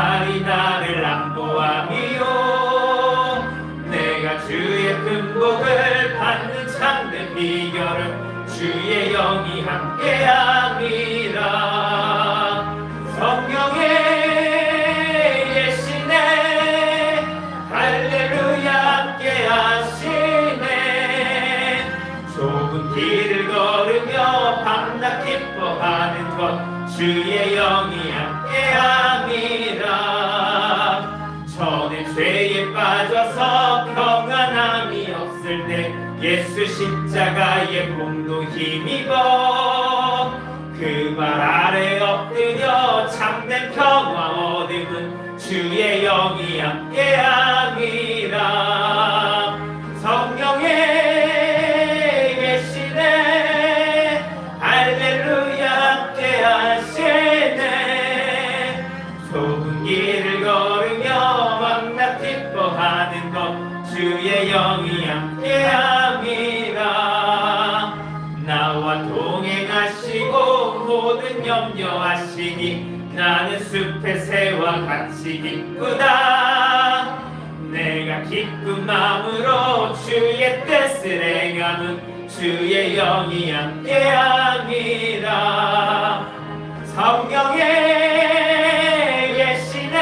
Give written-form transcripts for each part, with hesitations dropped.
날이 나를 안보함이요 내가 주의 큰 복을 받는 참된 비결은 주의 영이 함께함이라. 성령의 예시네 할렐루야 함께하시네. 좁은 길을 걸으며 밤낮 기뻐하는 것 주의 영이 함께함이라. 전에 죄에 빠져서 평안함이 없을 때 예수 십자가의 공로 힘입어 그 발 아래 엎드려 참된 평화 얻음은 주의 영이 함께함이라. 성령의 계시네 할렐루야 함께하시네. 좁은 길을 걸으며 밤낮 기뻐하는 것 주의 영이 함께함이라. 나와 동행하시고 모든 염려하시니 나는 숲의 새와 같이 기쁘다. 내가 기쁜 마음으로 주의 뜻을 행함은 주의 영이 함께함이라. 성령의 계시네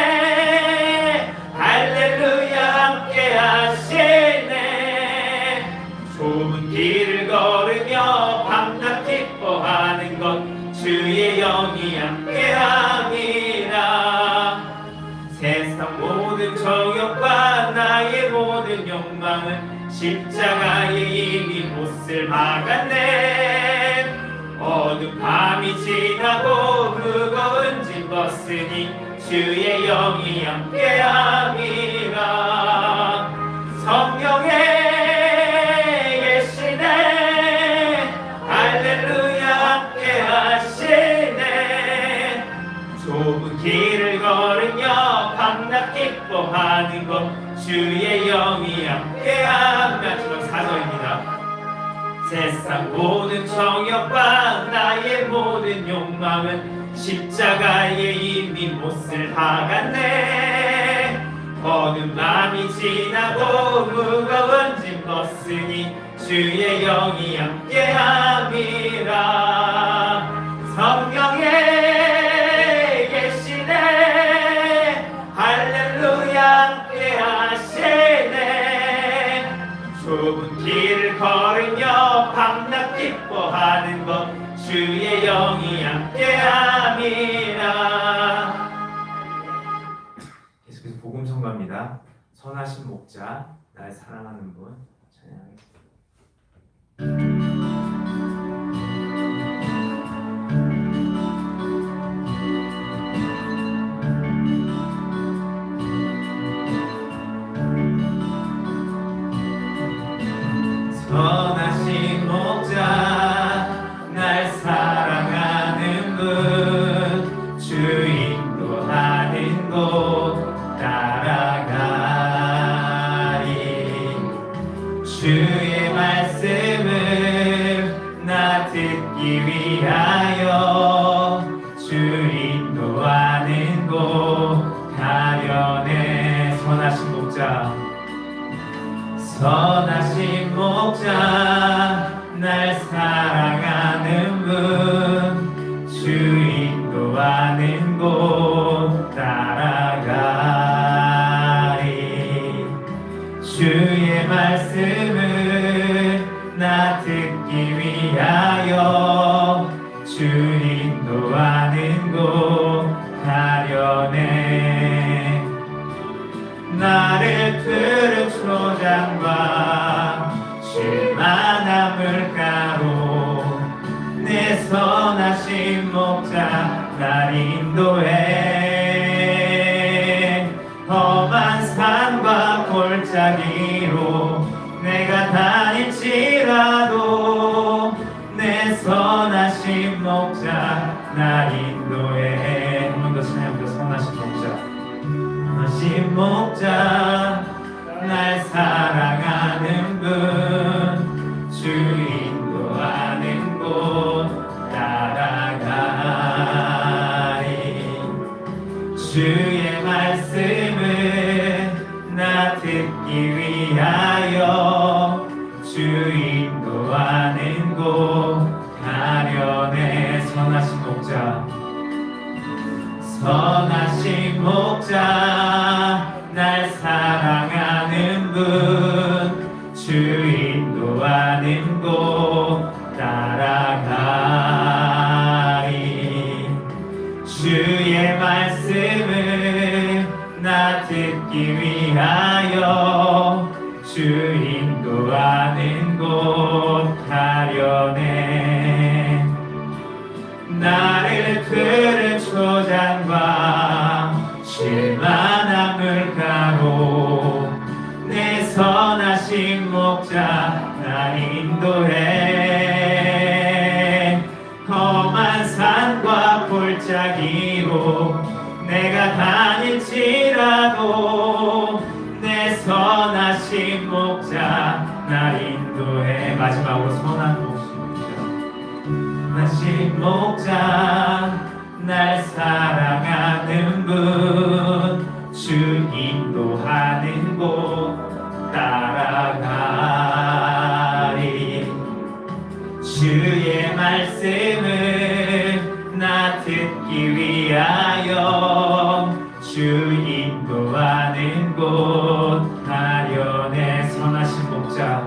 할렐루야 함께하시네. 좁은 길을 걸으며 밤낮 기뻐하는 것 주의 영이 함께함이라. 세상 모든 정욕과 나의 모든 욕망은 십자가에 이미 못을 막았네. 어두운 밤이 지나고 무거운 짐 벗으니 주의 영이 함께함이라. 성령의 계시네 할렐루야 함께하시네. 좁은 길을 걸으며 밤낮 기뻐하는 것 주의 영이 함께함. 마지막 4절입니다. 세상 모든 정욕과 나의 모든 욕망은 십자가에 이미 못을 박았네. 어두운 밤이 지나고 무거운 짐 벗으니 주의 영이 함께함이라. 성령의 계시네 할렐루야 함께하시네. 좁은 길을 걸으며 밤낮 기뻐하는 것 주의 영이 함께함이라. 계속해서 복음 선포합니다. 선하신 목자 날 사랑하는 분 찬양하겠습니다. 선하신 목자 날 사랑하는 분 주 인도하는 곳 따라가리. 주의 말씀을 나 듣기 위하여 주 인도하는 곳 가려네. 선하신 목자 선하신 목자 날 사랑하는 분 주 인도하는 곳 따라가리. 주의 말씀을 나 듣기 위하여 주 인도하는 곳 가려네. 나를 푸른 초장과 쉴만한 물가로 내 선하신 목자 날 인도해. 험한 산과 골짜기로 내가 다닐지라도 내 선하신 목자 날 인도해. 한 번 더 찬양합니다. 선하신 목자 선하신 목자 날 사랑하는 분 주 인도하는 곳 따라가리. 주의 말씀은 나 듣기 위하여 주 인도하는 곳 가련해. 선하신 목자, 선하신 목자, 날 사랑하는 분, 주 인도하는 곳 따라가리. 주의 말씀을 나 듣기 위하여 주 인도하는 곳 가련해. 나를 푸른 초장과 쉴만한 물가로 내 선하신 목자 날 인도해. 험한 산과 골짜기로 내가 다닐지라도 내 선하신 목자 날 인도해. 마지막으로 선한 목자, 선하신 목자, 날 사랑하는 분, 주 인도하는 곳 따라가리. 주의 말씀을 나 듣기 위하여 주 인도하는 곳 가련해. 선하신 목자,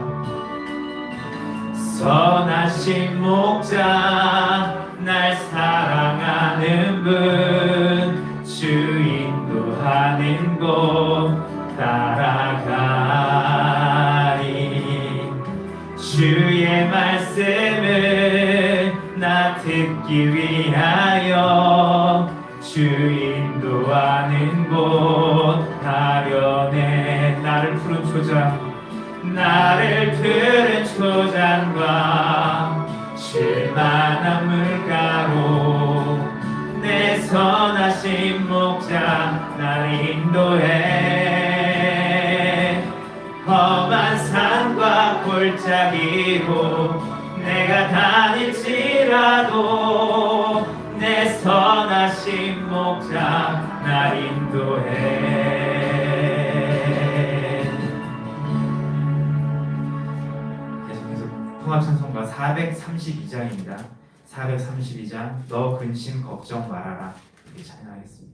선하신 목자, 날 사랑하는 분, 주 인도하는 곳 따라가리. 주의 말씀을 나 듣기 위하여 주 인도하는 곳 가련해. 나를 푸른 초장, 나를 푸른 초장과 쉴만한 물가로 내 선하신 목자 날 인도해. 험한 산과 골짜기로 내가 다닐지라도 내 선하신 목자 날 인도해. 계속해서 통합찬송가 432장입니다. 432장 너 근심 걱정 말아라. 이렇게 찬양하겠습니다.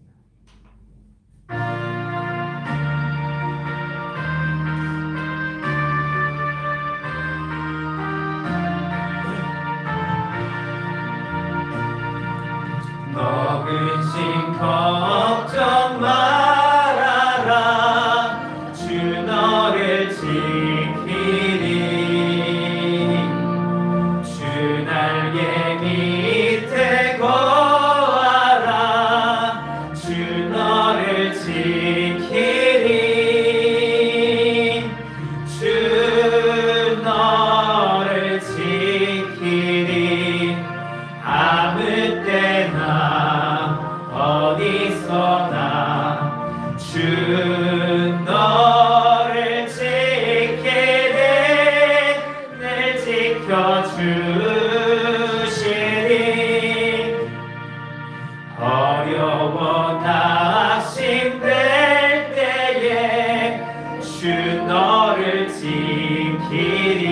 너 근심 걱정 말아라. 주 너를 지키리. 주 날개 밑에 거하라. 주 너를 지키리. 주 너를 지키리. 아무 때나 어디서나 주 너를 지키리. 늘 지켜주시리. 어려워 낙심될 때에 주 너를 지키리.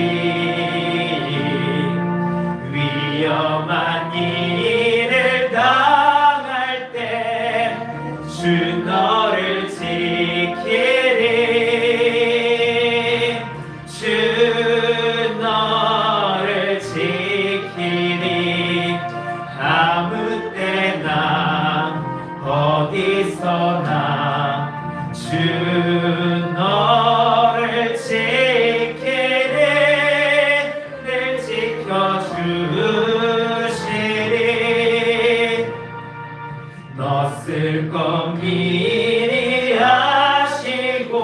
위험한 일을 당할 때 주 너를 지키리. 주 너를 지키리. 아무 때나 어디서나 주 너를 지키리. 늘 지켜주시리. 너 쓸 것 미리 아시고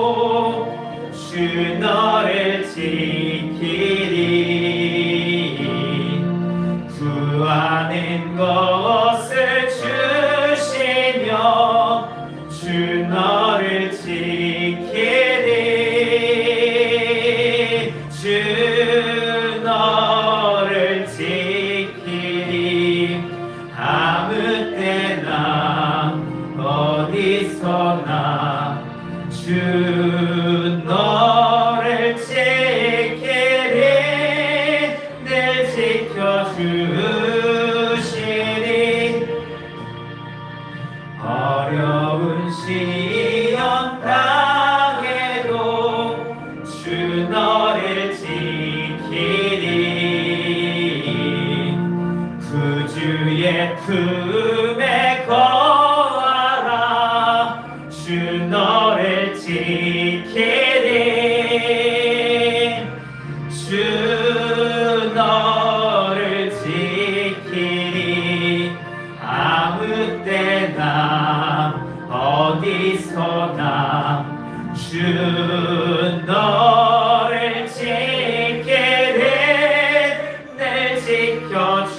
주 너를 지키리. 구하는 것을 주시며 주 너를 지키리. 주 너를 지키리. 아무 때나 어디 어디서나 주 너를 지키리 늘 지켜주시리 어려운 시험 당해도 주 너를 지키리 구주의 품에 거하라 주 너를 지키리 주 너를 지키리 아무 때나 어디서나 주 너를 지키리 늘 지켜주시리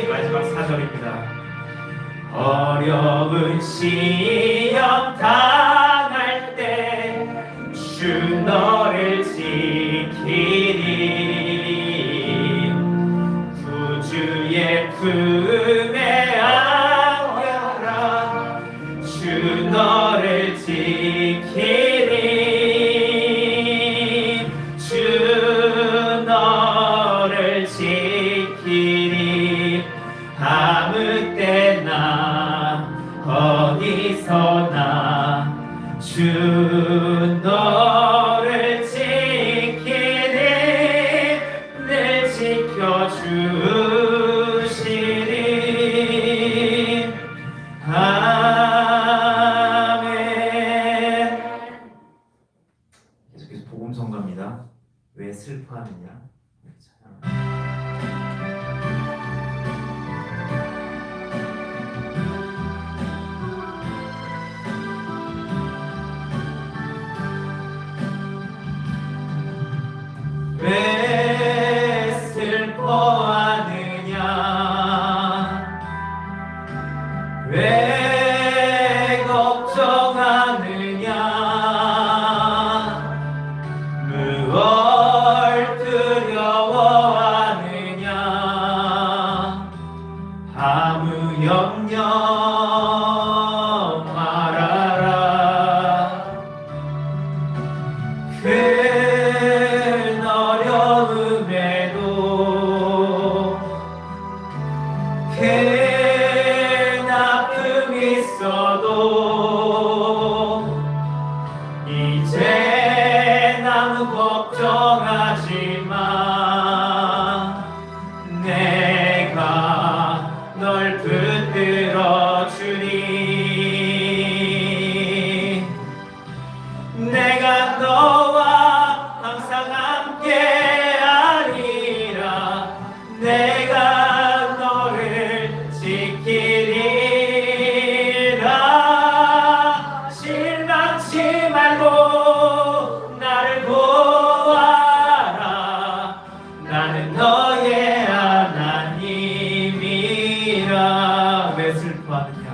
마지막 4절입니다. 어려운 시험 당할 때 주 너를 지키리 구주의 품에 안겨라 주 너를 지키리 주 너를 지키리 아무 때나 어디서나 주 너를 지키리 늘 지켜주시리 아멘. 계속해서 복음성가입니다. 왜 슬퍼하느냐. 왜 슬퍼하느냐 왜 걱정하느냐 무얼 두려워하느냐 아무 염려 말아라 어려움에도 큰 아픔이 있어도 이제 아무 걱정하지 마 내가 널 붙들어 주니 내가 너와 항상 함께하리라 내가 너를 지키리라 실망치 말고 나를 보아라 나는 너의 하나님이라 왜 슬퍼하느냐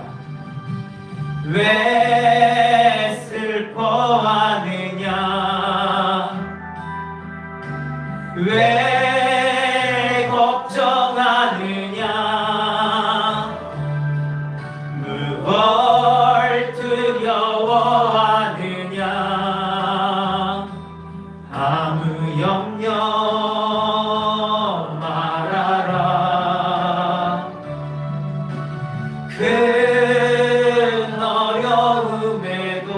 왜 슬퍼하느냐 왜 걱정하느냐 무얼 두려워하느냐 아무 염려 말아라 큰 어려움에도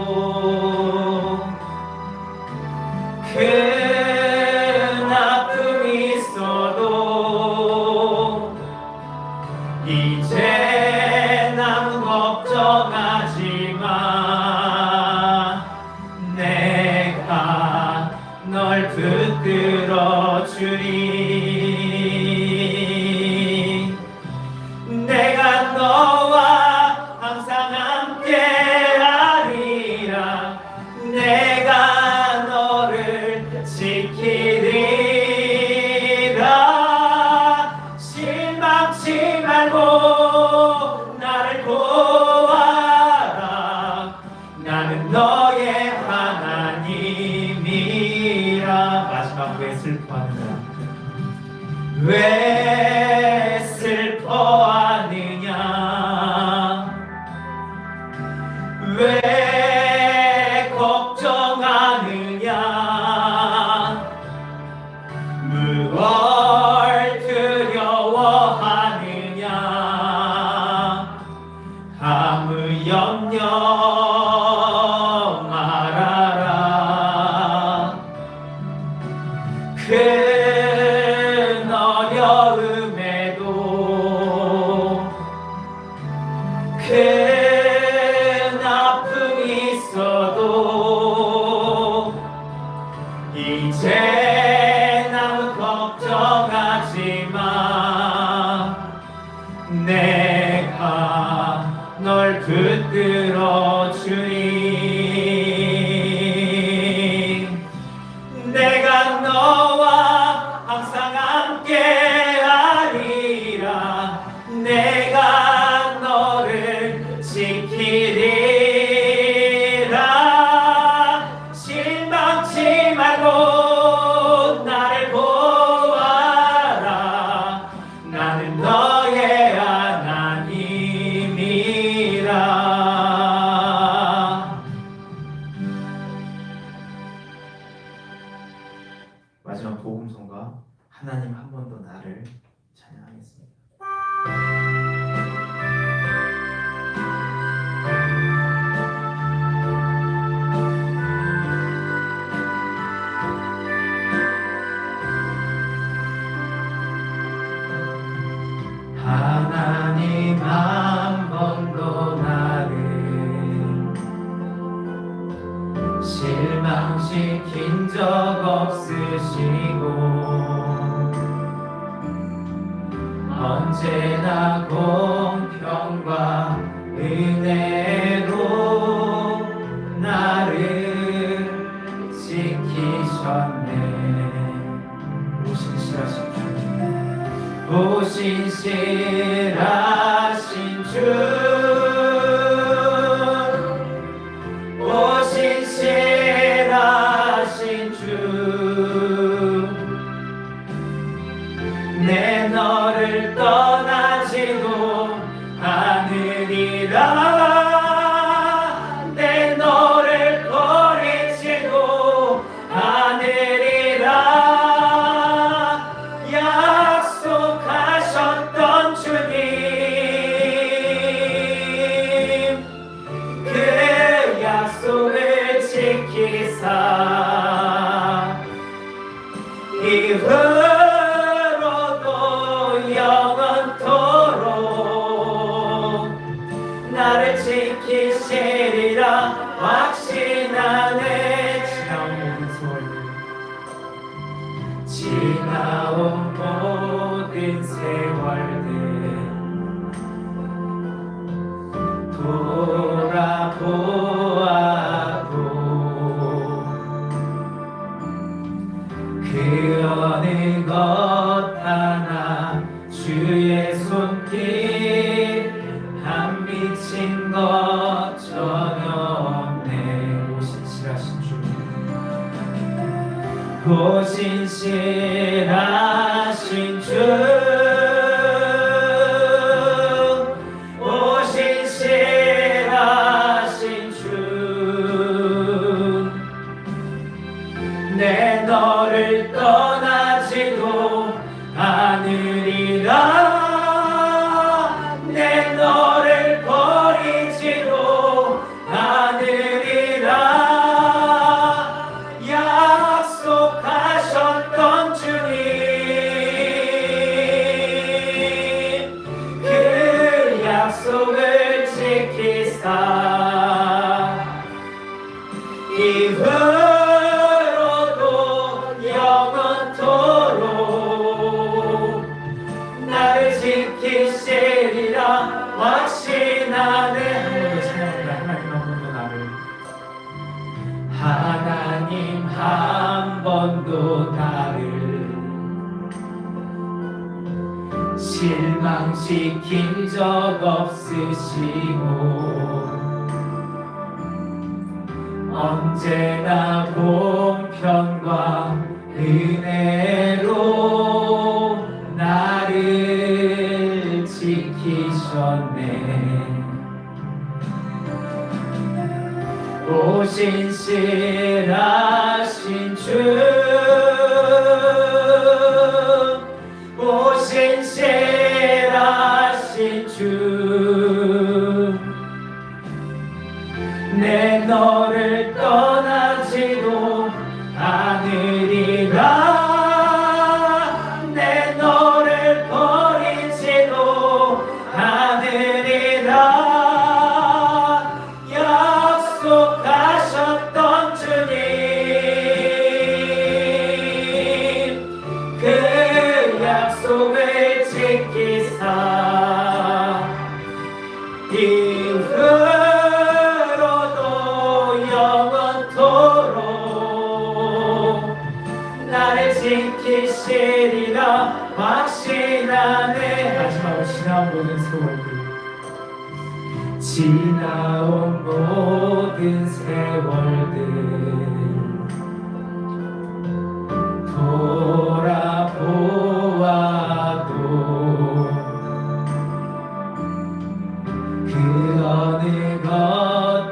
큰 아픔이 있어도 이제 아무 걱정하지 마 내가 널 붙들어 주리 내가 너와 항상 함께하리라 내가 너를 지키리라 실망치 말고 나를 보아라 나는 너의 하나님이라 마지막 왜 슬퍼하느냐 왜 슬퍼하느냐 왜 걱정하느냐 무얼 두려워하느냐 아무 염려 말아라 큰 어려움에도 큰 아픔이 있어도 이제 아무 걱정하지 마 내가 널 붙들어 주리 내가 너와 항상 함께 하리라 내가 너를 지키리라 실망치 말고 나를 보아라 나는 너의 하나님이라. 마지막 복음성가 하나님 한 번 더 나를 찬양하겠습니다. 하나님 한 번도 나를 실망시킨 적 없으시고 언제나 공평과 은혜로 나를 지키셨네 오신실하신 주 오신실하신 주 오신실하신 주 내 너를 떠나지도 않으리라 내 너를 버리지도 않으리라 약속하셨던 주님 그 약속을 지키사 이후로도 영원토록 나를 지키시리라 확신하네 지나온 모든 세월들 돌아보아도 그 어느 것 하나 주의 손길 안 미친 것 전혀 없네 오신실하신 주 오신실하신 주 오신실하신 주 내 너를 떠나지도 않으리라 내 너를 버리지도 않으리라 약속하셨던 주님 그 약속을 지키사 이후로도 영원토록 나를 지키시리라 확신하네 하나님 한 번도 나를 실망시킨 적 없으시고 언제나 공평과 은혜로 나를 지키셨네 오 신실하신 주, 오 신실하신 주, 내 너를 떠나지도 않으리라, 내 너를 버리지도 않으리라. 약속하셨던 주님, 그 약속을 지키사 이후로도 영원토록 나를 지키시리라 확신하네. 마지막으로 지나온 모든 세월들, 지나온 모든 세월들 돌아보아도 그 어느 것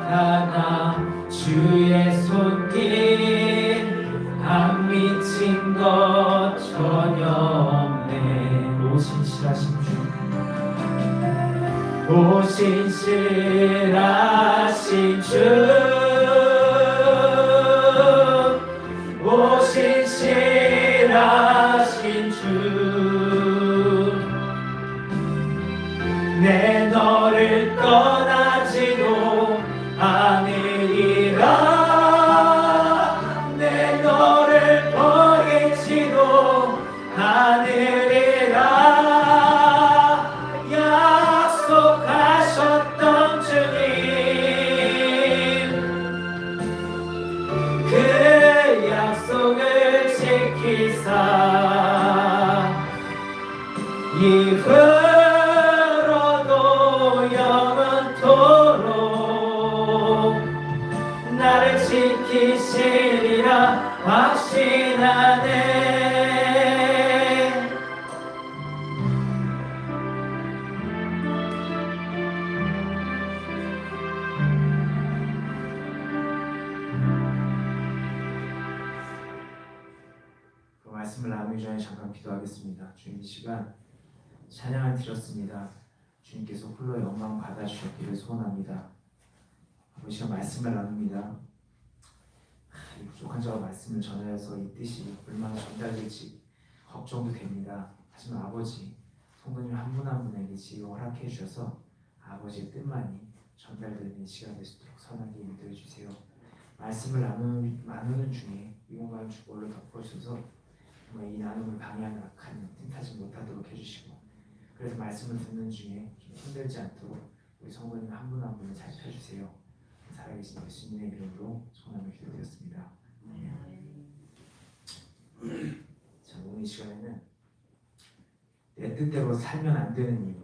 하나 주의 손길 안 미친 것 전혀 없네. 오 신실하신 주, 오 신실하신 주, 오 신실하신 주, 내 너를 떠나지도 않으리라, 내 너를 버리지도 않으리라. 약속하셨던 주님, 그 약속을 지키사 이후로도 영원토록 나를 지키시리라 확신하네. 그 말씀을 나누기 전에 잠깐 기도하겠습니다. 주님, 이 시간 찬양을 드렸습니다. 주님께서 홀로 영광 받아주셨기를 소원합니다. 아버지가 말씀을 나눕니다. 이 부족한 자와 말씀을 전하여서 이 뜻이 얼마나 전달될지 걱정도 됩니다. 하지만 아버지, 성도님 한 분 한 분에게 지혜를 허락해 주셔서 아버지의 뜻만이 전달되는 시간 될 수 있도록 선하게 인도해 주세요. 말씀을 나누는 중에 이 공간을 주보를 덮어주셔서 정말 이 나눔을 방해하는 악한 틈타지 못하도록 해주시고, 그래서 말씀을 듣는 중에 좀 힘들지 않도록 우리 성도님 한 분 한 분을 잘 펴주세요. 살아계신 예수님의 이름으로 소원하며 기도드렸습니다. 자, 오늘 이 시간에는 내 뜻대로 살면 안 되는 이유,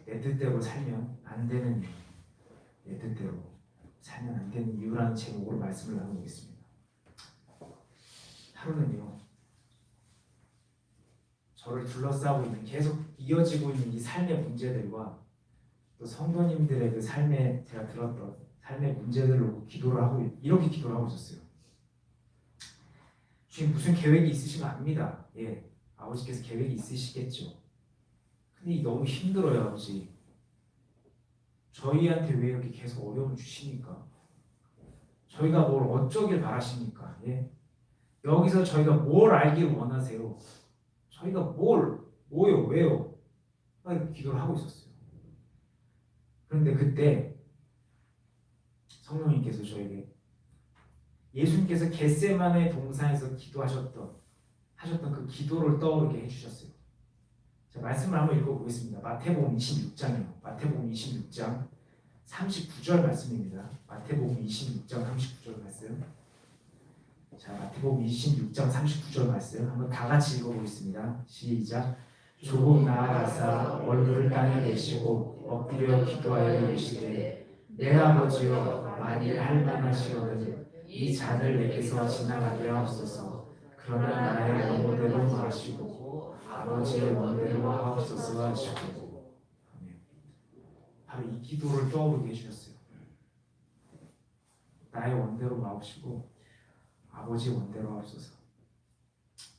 내 뜻대로 살면 안 되는 이유, 내 뜻대로 살면 안 되는 이유라는 제목으로 말씀을 나누겠습니다. 하루는요, 저를 둘러싸고 있는, 계속 이어지고 있는 이 삶의 문제들과 또 성도님들의 그 삶에 제가 들었던 삶의 문제들을 놓고 기도를 하고, 이렇게 기도를 하고 있었어요. 주님, 무슨 계획이 있으신 거 압니다. 예, 아버지께서 계획이 있으시겠죠. 근데 너무 힘들어요, 아버지. 저희한테 왜 이렇게 계속 어려움을 주시니까? 저희가 뭘 어쩌길 바라십니까? 예, 여기서 저희가 뭘 알기를 원하세요? 저희가 뭐요, 왜요? 이렇게 기도를 하고 있었어요. 그런데 그때 성령님께서 저에게 예수님께서 겟세마네 동산에서 기도하셨던 그 기도를 떠오르게 해주셨어요. 자, 말씀을 한번 읽어보겠습니다. 마태복음 26장이요. 마태복음 26장 39절 말씀입니다. 마태복음 26장 39절 말씀. 자, 마태복음 26장 39절 말씀 한번 다 같이 읽어보겠습니다. 시작. 조금 나아가사 얼굴을 땅에 내시고 엎드려 기도하여 이르시되 내 아버지여, 만일 할 만하시거든 이 잔을 내게서 지나가게 하옵소서. 그러나 나의 원대로 마시고 아버지의 원대로 하옵소서 하시고. 바로 이 기도를 떠오르게 해주셨어요. 나의 원대로 마옵시고 아버지의 원대로 하옵소서.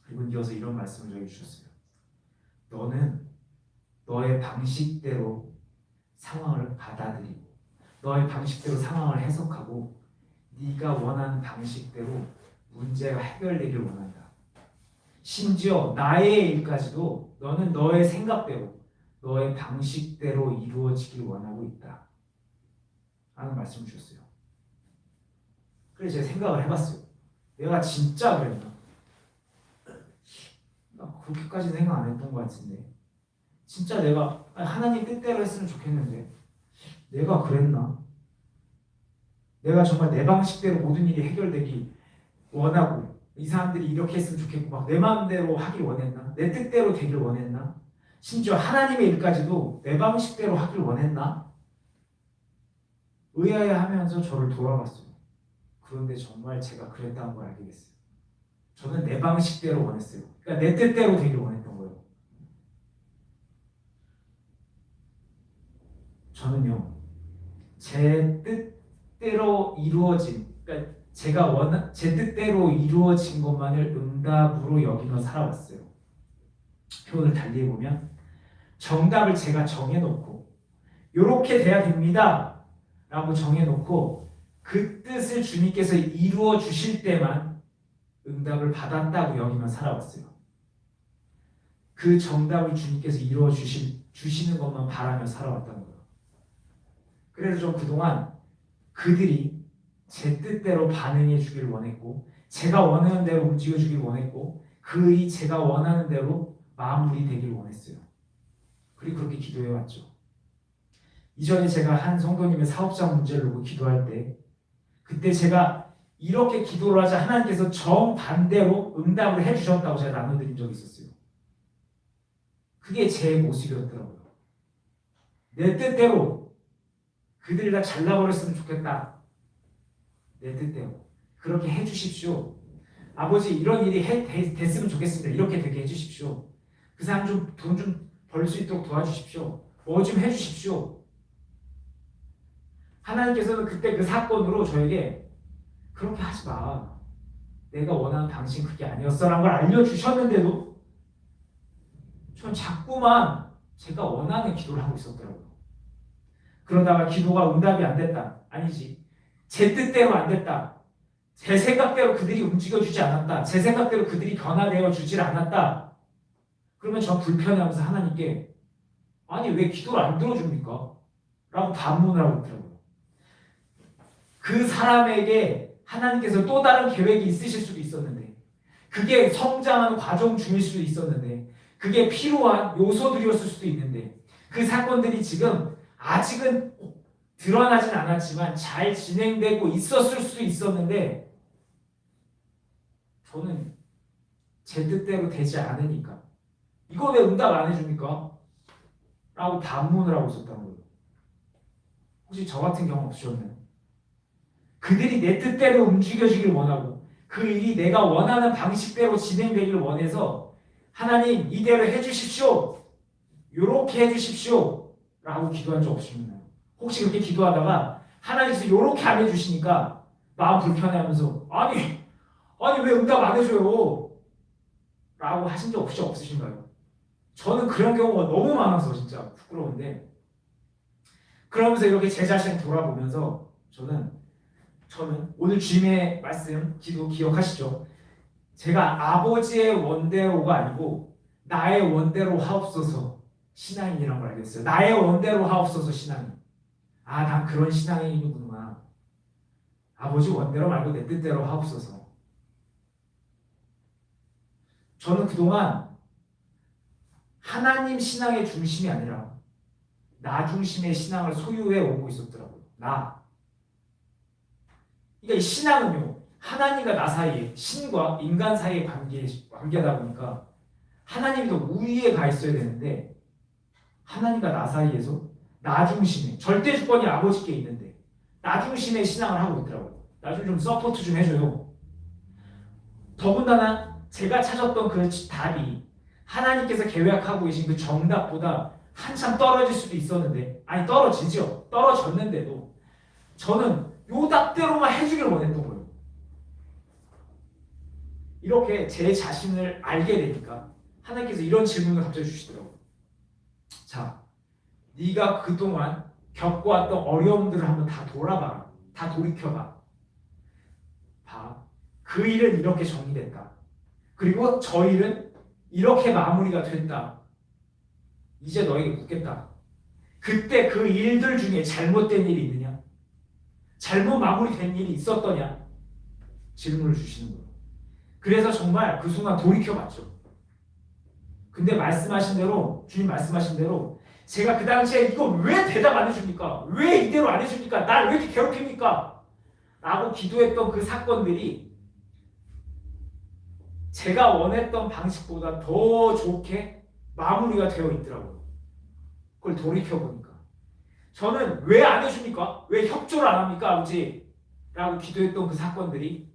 그리고 이어서 이런 말씀을 저에게 주셨어요. 너는 너의 방식대로 상황을 받아들이고 너의 방식대로 상황을 해석하고 네가 원하는 방식대로 문제가 해결되길 원한다. 심지어 나의 일까지도 너는 너의 생각대로 너의 방식대로 이루어지길 원하고 있다 라는 말씀을 주셨어요. 그래서 제가 생각을 해봤어요. 내가 진짜 그랬나? 나 그렇게까지 생각 안 했던 것 같은데 진짜 내가 하나님 뜻대로 했으면 좋겠는데 내가 그랬나? 내가 정말 내 방식대로 모든 일이 해결되기 원하고 이 사람들이 이렇게 했으면 좋겠고 막 내 마음대로 하길 원했나? 내 뜻대로 되길 원했나? 심지어 하나님의 일까지도 내 방식대로 하길 원했나? 의아해하면서 저를 돌아봤어요. 그런데 정말 제가 그랬다는 걸 알게 됐어요. 저는 내 방식대로 원했어요. 그러니까 내 뜻대로 되길 원했던 거예요. 저는요, 제 뜻대로 이루어진, 그러니까 제 뜻대로 이루어진 것만을 응답으로 여기며 살아왔어요. 표현을 달리 해보면 정답을 제가 정해놓고 이렇게 돼야 됩니다 라고 정해놓고 그 뜻을 주님께서 이루어 주실 때만 응답을 받았다고 여기며 살아왔어요. 그 정답을 주님께서 이루어 주시는 것만 바라며 살아왔다는 거예요. 그래서 저 그동안 그들이 제 뜻대로 반응해 주길 원했고 제가 원하는 대로 움직여 주길 원했고 그들이 제가 원하는 대로 마무리 되길 원했어요. 그리고 그렇게 기도해 왔죠. 이전에 제가 한 성도님의 사업장 문제를 놓고 기도할 때 그때 제가 이렇게 기도를 하자 하나님께서 정반대로 응답을 해주셨다고 제가 나눠드린 적이 있었어요. 그게 제 모습이었더라고요. 내 뜻대로 그들이 다 잘나버렸으면 좋겠다. 내 뜻대로 그렇게 해주십시오. 아버지 이런 일이 됐으면 좋겠습니다. 이렇게 되게 해주십시오. 그 사람 좀 돈 좀 벌 수 있도록 도와주십시오. 뭐 좀 해주십시오. 하나님께서는 그때 그 사건으로 저에게 그렇게 하지 마. 내가 원하는 방식은 그게 아니었어 라는 걸 알려주셨는데도 전 자꾸만 제가 원하는 기도를 하고 있었더라고요. 그러다가 기도가 응답이 안 됐다. 아니지. 제 뜻대로 안 됐다. 제 생각대로 그들이 움직여주지 않았다. 제 생각대로 그들이 변화되어 주질 않았다. 그러면 저 불편해하면서 하나님께 아니 왜 기도를 안 들어줍니까? 라고 반문을 하고 있더라고요. 그 사람에게 하나님께서 또 다른 계획이 있으실 수도 있었는데 그게 성장하는 과정 중일 수도 있었는데 그게 필요한 요소들이었을 수도 있는데 그 사건들이 지금 아직은 드러나진 않았지만 잘 진행되고 있었을 수도 있었는데 저는 제 뜻대로 되지 않으니까 이거 왜 응답 안 해줍니까? 라고 반문을 하고 있었다는 거예요. 혹시 저 같은 경우 없으셨나요? 그들이 내 뜻대로 움직여지길 원하고 그 일이 내가 원하는 방식대로 진행되길 원해서 하나님 이대로 해주십시오. 요렇게 해주십시오. 라고 기도한 적 없으셨나요? 혹시 그렇게 기도하다가 하나님께서 요렇게 안 해주시니까 마음 불편해하면서 아니 왜 응답 안 해줘요? 라고 하신 적 혹시 없으신가요? 저는 그런 경우가 너무 많아서 진짜 부끄러운데 그러면서 이렇게 제 자신을 돌아보면서 저는 오늘 주님의 말씀 기도 기억하시죠? 제가 아버지의 원대로가 아니고 나의 원대로 하옵소서 신앙인이라는 걸 알겠어요. 나의 원대로 하옵소서 신앙인. 아, 난 그런 신앙인이구나. 아버지 원대로 말고 내 뜻대로 하옵소서. 저는 그동안 하나님 신앙의 중심이 아니라 나 중심의 신앙을 소유해 오고 있었더라고요. 나. 그러니까 이 신앙은요, 하나님과 나 사이에, 신과 인간 사이의 관계다 보니까 하나님이 더 우위에 가 있어야 되는데 하나님과 나 사이에서 나 중심의, 절대 주권이 아버지께 있는데 나 중심의 신앙을 하고 있더라고요. 나 좀 서포트 좀 해줘요. 더군다나 제가 찾았던 그 답이 하나님께서 계획하고 계신 그 정답보다 한참 떨어질 수도 있었는데, 아니 떨어지죠. 떨어졌는데도 저는 요 답대로만 해주길 원했던 거예요. 이렇게 제 자신을 알게 되니까 하나님께서 이런 질문을 갑자기 주시더라고요. 자, 네가 그동안 겪어왔던 어려움들을 한번 다 돌아봐라. 다 돌이켜봐. 봐. 그 일은 이렇게 정리됐다. 그리고 저 일은 이렇게 마무리가 됐다. 이제 너에게 묻겠다. 그때 그 일들 중에 잘못된 일이 있느냐? 잘못 마무리된 일이 있었더냐? 질문을 주시는 거예요. 그래서 정말 그 순간 돌이켜봤죠. 근데 말씀하신 대로, 주님 말씀하신 대로 제가 그 당시에 이거 왜 대답 안 해줍니까? 왜 이대로 안 해줍니까? 날 왜 이렇게 괴롭힙니까? 라고 기도했던 그 사건들이 제가 원했던 방식보다 더 좋게 마무리가 되어 있더라고요. 그걸 돌이켜보니까 저는 왜 안 해줍니까? 왜 협조를 안 합니까? 아버지? 라고 기도했던 그 사건들이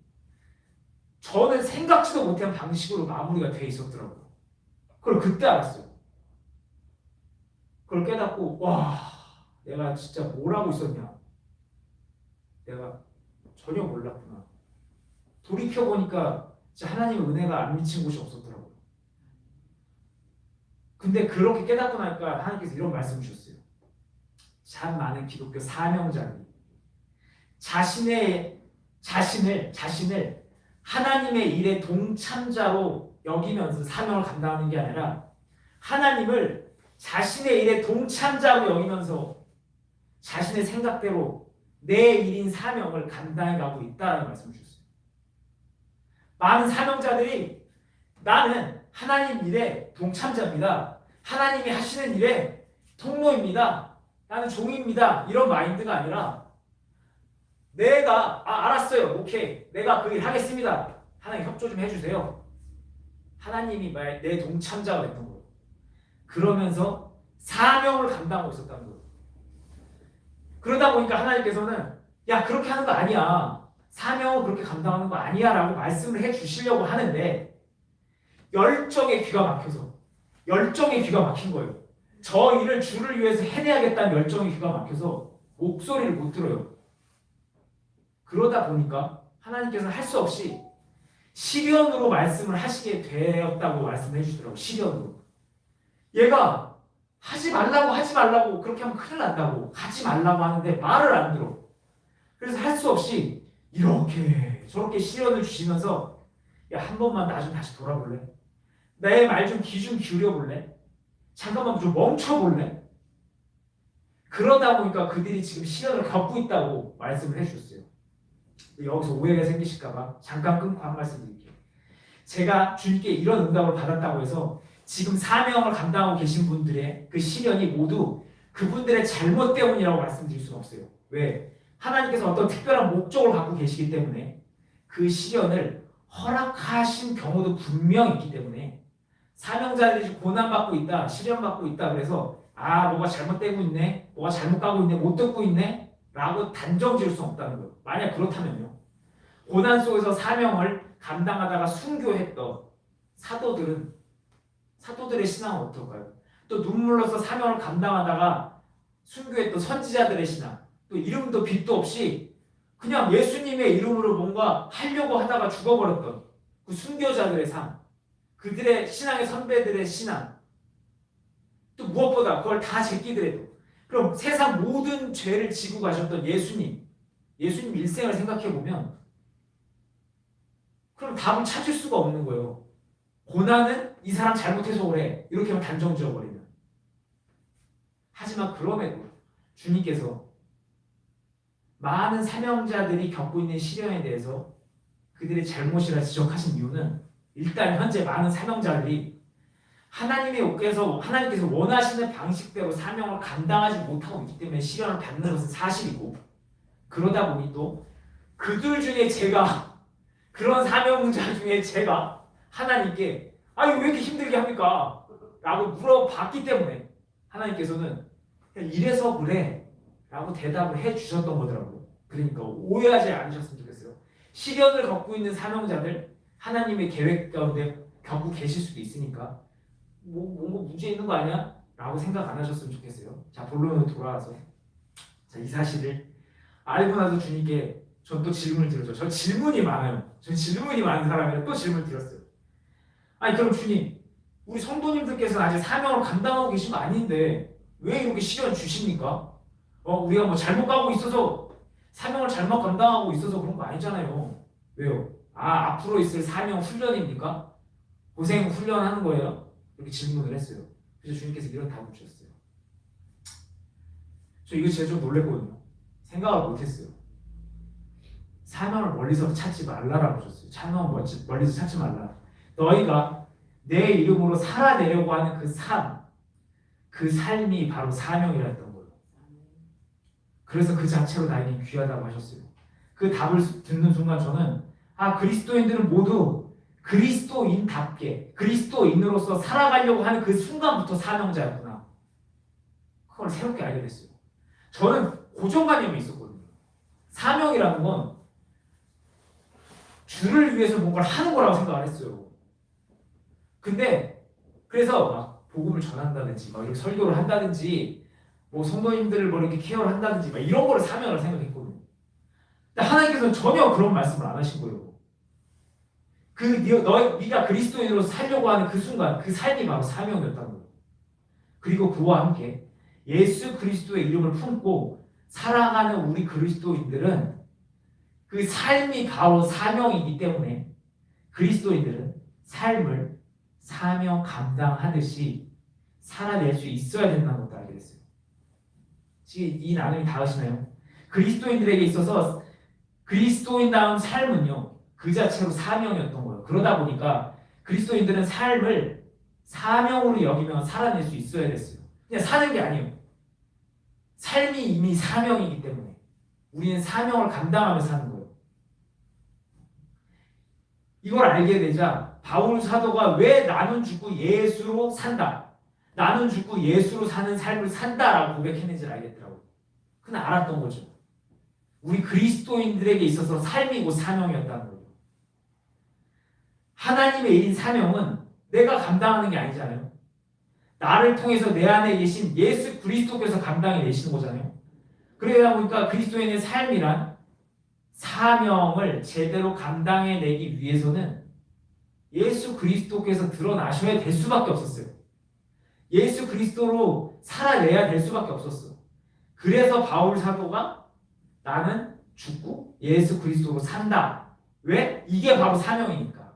저는 생각지도 못한 방식으로 마무리가 돼 있었더라고요. 그걸 그때 알았어요. 그걸 깨닫고 와, 내가 진짜 뭘 하고 있었냐? 내가 전혀 몰랐구나. 돌이켜보니까 진짜 하나님의 은혜가 안 미친 곳이 없었더라고요. 근데 그렇게 깨닫고 나니까 하나님께서 이런 말씀 주셨어요. 참 많은 기독교 사명자들이 자신을 하나님의 일에 동참자로 여기면서 사명을 감당하는 게 아니라 하나님을 자신의 일에 동참자로 여기면서 자신의 생각대로 내 일인 사명을 감당해 가고 있다라는 말씀을 주셨어요. 많은 사명자들이 나는 하나님 일에 동참자입니다. 하나님이 하시는 일에 통로입니다. 나는 종입니다. 이런 마인드가 아니라 내가 알았어요. 오케이. 내가 그 일 하겠습니다. 하나님 협조 좀 해주세요. 하나님이 내 동참자가 됐던 거예요. 그러면서 사명을 감당하고 있었다는 거예요. 그러다 보니까 하나님께서는 야, 그렇게 하는 거 아니야. 사명을 그렇게 감당하는 거 아니야 라고 말씀을 해주시려고 하는데 열정의 귀가 막힌 거예요. 저 일을 주를 위해서 해내야겠다는 열정의 귀가 막혀서 목소리를 못 들어요. 그러다 보니까 하나님께서는 할 수 없이 시련으로 말씀을 하시게 되었다고 말씀해 주시더라고요. 시련으로. 얘가 하지 말라고 그렇게 하면 큰일 난다고 하지 말라고 하는데 말을 안 들어. 그래서 할 수 없이 이렇게 저렇게 시련을 주시면서 야, 한 번만 나 좀 다시 돌아볼래? 내 말 좀 귀 좀 기울여볼래? 잠깐만 좀 멈춰볼래? 그러다 보니까 그들이 지금 시련을 겪고 있다고 말씀을 해주셨어요. 여기서 오해가 생기실까봐 잠깐 끊고 한 말씀 드릴게요. 제가 주님께 이런 응답을 받았다고 해서 지금 사명을 감당하고 계신 분들의 그 시련이 모두 그분들의 잘못 때문이라고 말씀드릴 수는 없어요. 왜? 하나님께서 어떤 특별한 목적을 갖고 계시기 때문에 그 시련을 허락하신 경우도 분명히 있기 때문에 사명자들이 고난받고 있다, 시련받고 있다 그래서 뭐가 잘못되고 있네, 뭐가 잘못 가고 있네, 못 듣고 있네 라고 단정 지을 수 없다는 거예요. 만약 그렇다면요. 고난 속에서 사명을 감당하다가 순교했던 사도들의 신앙은 어떨까요? 또 눈물로서 사명을 감당하다가 순교했던 선지자들의 신앙, 또 이름도 빛도 없이 그냥 예수님의 이름으로 뭔가 하려고 하다가 죽어버렸던 그 순교자들의 삶, 그들의 신앙의 선배들의 신앙, 또 무엇보다 그걸 다 제끼더라도 그럼 세상 모든 죄를 지고 가셨던 예수님 일생을 생각해보면 그럼 답을 찾을 수가 없는 거예요. 고난은 이 사람 잘못해서 그래 이렇게 하면 단정 지어버리는. 하지만 그럼에도 주님께서 많은 사명자들이 겪고 있는 시련에 대해서 그들의 잘못이라 지적하신 이유는 일단 현재 많은 사명자들이 하나님께서 원하시는 방식대로 사명을 감당하지 못하고 있기 때문에 시련을 받는 것은 사실이고, 그러다 보니 또 그들 중에 그런 사명자 중에 제가 하나님께 이거 왜 이렇게 힘들게 합니까? 라고 물어봤기 때문에 하나님께서는 그냥 이래서 그래 라고 대답을 해주셨던 거더라고요. 그러니까 오해하지 않으셨으면 좋겠어요. 시련을 겪고 있는 사명자들 하나님의 계획 가운데 겪고 계실 수도 있으니까 뭔가 문제 있는 거 아니야? 라고 생각 안 하셨으면 좋겠어요. 자, 본론으로 돌아와서 이 사실을 알고 나서 주님께 전 또 질문을 드렸죠. 저 질문이 많아요. 저 질문이 많은 사람이라 또 질문을 드렸어요. 아니 그럼 주님, 우리 성도님들께서는 아직 사명을 감당하고 계신 거 아닌데 왜 이렇게 시련 주십니까? 우리가 뭐 잘못 가고 있어서 사명을 잘못 감당하고 있어서 그런 거 아니잖아요. 왜요? 앞으로 있을 사명 훈련입니까? 고생 훈련하는 거예요? 이렇게 질문을 했어요. 그래서 주님께서 이런 답을 주셨어요. 저 이거 진짜 좀 놀랬거든요. 생각을 못했어요. 사명을 멀리서 찾지 말라라고 하셨어요. 사명을 멀리서 찾지 말라. 너희가 내 이름으로 살아내려고 하는 그 삶이 바로 사명이라 했던 거예요. 그래서 그 자체로 나에게 귀하다고 하셨어요. 그 답을 듣는 순간 저는 그리스도인들은 모두 그리스도인답게 그리스도인으로서 살아가려고 하는 그 순간부터 사명자였구나. 그걸 새롭게 알게 됐어요. 저는 고정관념이 있었거든요. 사명이라는 건 주를 위해서 뭔가를 하는 거라고 생각을 했어요. 근데 그래서 막 복음을 전한다든지 막 이렇게 설교를 한다든지 뭐 성도님들을 뭐 이렇게 케어를 한다든지 막 이런 거를 사명을 생각했거든요. 근데 하나님께서는 전혀 그런 말씀을 안 하신 거예요. 네가 그리스도인으로 살려고 하는 그 순간 그 삶이 바로 사명이었다는 거예요. 그리고 그와 함께 예수 그리스도의 이름을 품고 살아가는 우리 그리스도인들은 그 삶이 바로 사명이기 때문에 그리스도인들은 삶을 사명 감당하듯이 살아낼 수 있어야 된다는 것도 알게 됐어요. 지금 이 나눔이 닿으시나요? 그리스도인들에게 있어서 그리스도인다운 삶은요 그 자체로 사명이었던 거예요. 그러다 보니까 그리스도인들은 삶을 사명으로 여기며 살아낼 수 있어야 됐어요. 그냥 사는 게 아니에요. 삶이 이미 사명이기 때문에 우리는 사명을 감당하며 사는 거예요. 이걸 알게 되자 바울 사도가 왜 나는 죽고 예수로 산다, 나는 죽고 예수로 사는 삶을 산다라고 고백했는지를 알겠더라고요. 그는 알았던 거죠. 우리 그리스도인들에게 있어서 삶이 곧 사명이었다는 거예요. 하나님의 일인 사명은 내가 감당하는 게 아니잖아요. 나를 통해서 내 안에 계신 예수 그리스도께서 감당해 내시는 거잖아요. 그러다 보니까 그리스도인의 삶이란 사명을 제대로 감당해 내기 위해서는 예수 그리스도께서 드러나셔야 될 수밖에 없었어요. 예수 그리스도로 살아내야 될 수밖에 없었어. 그래서 바울 사도가 나는 죽고 예수 그리스도로 산다. 왜? 이게 바로 사명이니까.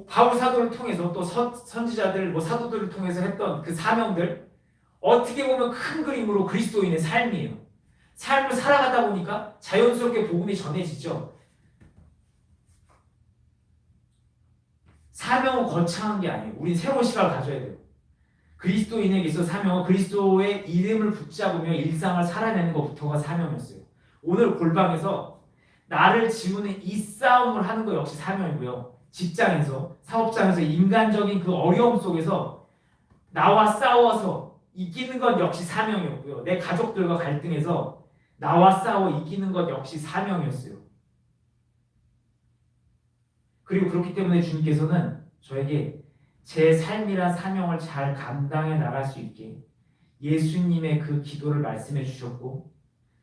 바울 사도를 통해서 또 선지자들, 사도들을 통해서 했던 그 사명들, 어떻게 보면 큰 그림으로 그리스도인의 삶이에요. 삶을 살아가다 보니까 자연스럽게 복음이 전해지죠. 사명은 거창한 게 아니에요. 우린 새로운 시각을 가져야 돼요. 그리스도인에게 있어 사명은 그리스도의 이름을 붙잡으며 일상을 살아내는 것부터가 사명이었어요. 오늘 골방에서 나를 지우는 이 싸움을 하는 것 역시 사명이고요. 직장에서, 사업장에서 인간적인 그 어려움 속에서 나와 싸워서 이기는 것 역시 사명이었고요. 내 가족들과 갈등해서 나와 싸워 이기는 것 역시 사명이었어요. 그리고 그렇기 때문에 주님께서는 저에게 제 삶이란 사명을 잘 감당해 나갈 수 있게 예수님의 그 기도를 말씀해 주셨고,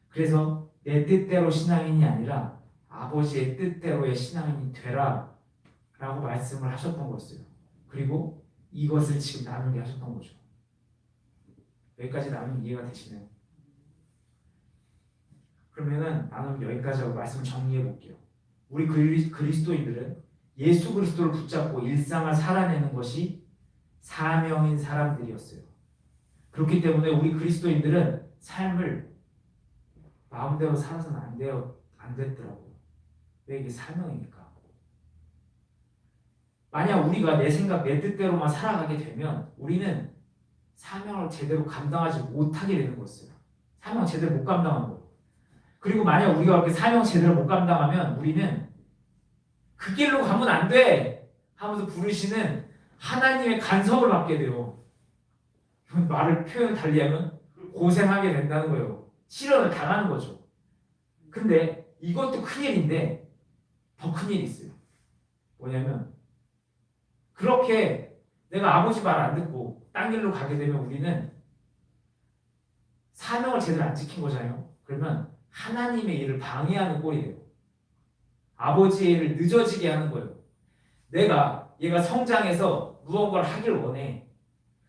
그래서 내 뜻대로 신앙인이 아니라 아버지의 뜻대로의 신앙인이 되라 라고 말씀을 하셨던 거였어요. 그리고 이것을 지금 나누게 하셨던 거죠. 여기까지 나누면 이해가 되시나요? 그러면은 나는 여기까지 하고 말씀을 정리해 볼게요. 우리 그리스도인들은 예수 그리스도를 붙잡고 일상을 살아내는 것이 사명인 사람들이었어요. 그렇기 때문에 우리 그리스도인들은 삶을 마음대로 살아서는 안 됐더라고요. 왜? 이게 사명이니까. 만약 우리가 내 생각, 내 뜻대로만 살아가게 되면 우리는 사명을 제대로 감당하지 못하게 되는 거였어요. 사명을 제대로 못 감당하는 거예요. 그리고 만약 우리가 그렇게 사명 제대로 못 감당하면 우리는 그 길로 가면 안 돼! 하면서 부르시는 하나님의 간섭을 받게 돼요. 표현 달리하면 고생하게 된다는 거예요. 시련을 당하는 거죠. 근데 이것도 큰일인데 더 큰일이 있어요. 뭐냐면 그렇게 내가 아버지 말 안 듣고 딴 길로 가게 되면 우리는 사명을 제대로 안 지킨 거잖아요. 그러면 하나님의 일을 방해하는 꼴이 돼요. 아버지의 일을 늦어지게 하는 거예요. 얘가 성장해서 무언가를 하길 원해.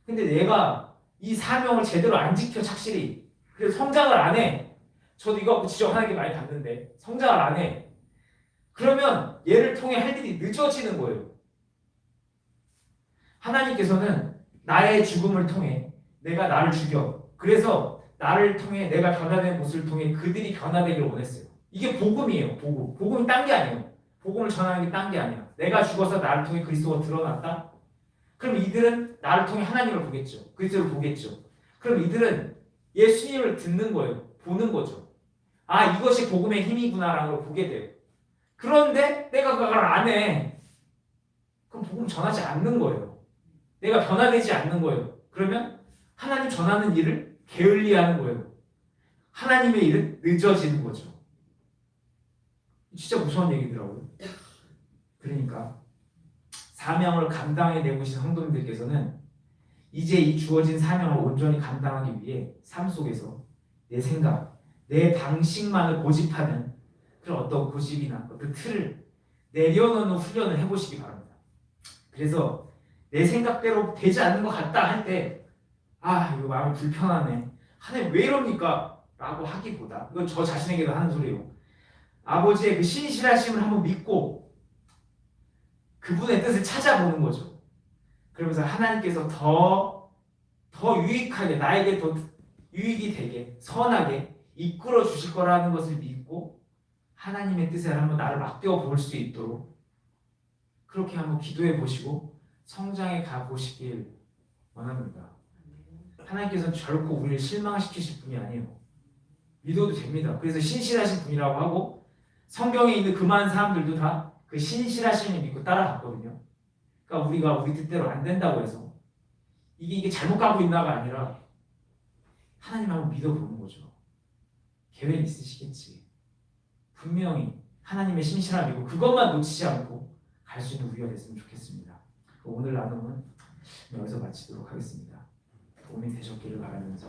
근데 내가 이 사명을 제대로 안 지켜 착실히. 그래서 성장을 안 해. 저도 이거 갖고 지적하는 게 많이 봤는데 성장을 안 해. 그러면 얘를 통해 할 일이 늦어지는 거예요. 하나님께서는 나의 죽음을 통해 내가 나를 죽여. 그래서 나를 통해 내가 변화된 모습을 통해 그들이 변화되기를 원했어요. 이게 복음이에요. 복음. 복음이 딴 게 아니에요. 복음을 전하는 게 딴 게 아니야. 내가 죽어서 나를 통해 그리스도가 드러났다? 그럼 이들은 나를 통해 하나님을 보겠죠. 그리스도를 보겠죠. 그럼 이들은 예수님을 듣는 거예요. 보는 거죠. 아, 이것이 복음의 힘이구나라는 걸 보게 돼요. 그런데 내가 그걸 안 해. 그럼 복음 전하지 않는 거예요. 내가 변화되지 않는 거예요. 그러면 하나님 전하는 일을 게을리하는 거예요. 하나님의 일은 늦어지는 거죠. 진짜 무서운 얘기더라고요. 그러니까 사명을 감당해내고 계신 성도님들께서는 이제 이 주어진 사명을 온전히 감당하기 위해 삶 속에서 내 생각, 내 방식만을 고집하는 그런 어떤 고집이나 어떤 틀을 내려놓는 훈련을 해보시기 바랍니다. 그래서 내 생각대로 되지 않는 것 같다 할 때 이거 마음이 불편하네. 하나님 왜 이럽니까? 라고 하기보다 이건 저 자신에게도 하는 소리예요. 아버지의 그 신실하심을 한번 믿고 그분의 뜻을 찾아보는 거죠. 그러면서 하나님께서 더 유익하게 나에게 더 유익이 되게 선하게 이끌어 주실 거라는 것을 믿고 하나님의 뜻에 한번 나를 맡겨 볼 수 있도록 그렇게 한번 기도해 보시고 성장해 가 보시길 원합니다. 하나님께서는 결코 우리를 실망시키실 분이 아니에요. 믿어도 됩니다. 그래서 신실하신 분이라고 하고 성경에 있는 그 많은 사람들도 다 그 신실하심을 믿고 따라갔거든요. 그러니까 우리가 우리 뜻대로 안 된다고 해서 이게 잘못 가고 있나가 아니라 하나님 한번 믿어보는 거죠. 계획 있으시겠지. 분명히 하나님의 신실함이고 그것만 놓치지 않고 갈 수 있는 우리가 됐으면 좋겠습니다. 오늘 나눔은 여기서 마치도록 하겠습니다. 도움이 되셨기를 바라면서